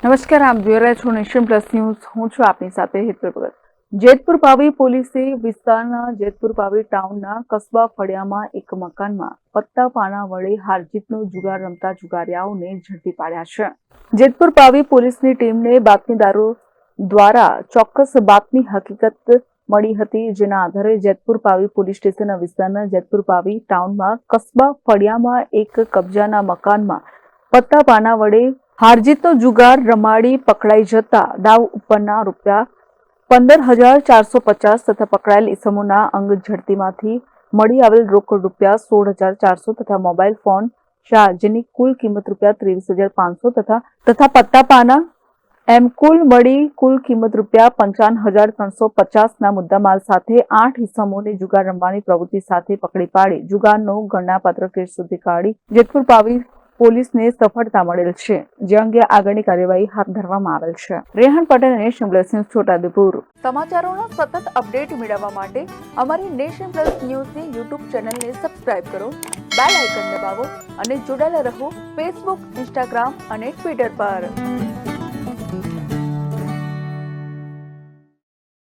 નમસ્કાર, આપ જોઈ રહ્યા છો નેશન પ્લસ ન્યૂઝ. હું છું આપની સાથે હેતલ ભગત. જેતપુર પાવી પોલીસે વિસ્તારના જેતપુર પાવી ટાઉનના કસ્બા ફળિયામાં એક મકાનમાં પત્તા પાના વડે હારજીતનો જુગાર રમતા જુગારિયાઓને ઝડપી પાડ્યા છે. જેતપુર પાવી પોલીસની ટીમને બાતમીદારો દ્વારા ચોક્કસ બાતમી હકીકત મળી હતી, જેના આધારે જેતપુર પાવી પોલીસ સ્ટેશનના વિસ્તારના જેતપુર પાવી ટાઉનમાં કસ્બા ફળિયામાં એક કબજાના મકાનમાં પત્તા પાના વડે હારજીતનો જુગાર રમાડી પકડાઈ જતા દાવ ઉપરના ₹15,450 તથા પકડાયેલ ઈસમોના અંગ ઝડતીમાંથી મળી આવેલ રોકડ ₹16,400 તથા મોબાઈલ ફોન 4 જેની કુલ કિંમત ₹23,500 તથા પત્તા પાના એમ કુલ મળી કુલ કિંમત ₹55,350 ના મુદ્દામાલ સાથે 8 ઈસમોને જુગાર રમવાની પ્રવૃત્તિ સાથે પકડી પાડી જુગારનો ગણનાપાત્ર કેસ શોધી કાઢી જેતપુર પાવી પોલીસને સફળતા મળેલ છે, જે અંગે આગળની કાર્યવાહી હાથ ધરવામાં આવેલ છે. Rehan Patel, nation plus news, Chhota Udepur. સમાચારોના સતત અપડેટ મેળવવા માટે અમારી નેશન પ્લસ ન્યૂઝની યુટ્યુબ ચેનલને સબસ્ક્રાઇબ કરો, બેલ આઇકન દબાવો અને જોડાયેલા રહો ફેસબુક, ઇન્સ્ટાગ્રામ અને ટ્વિટર પર.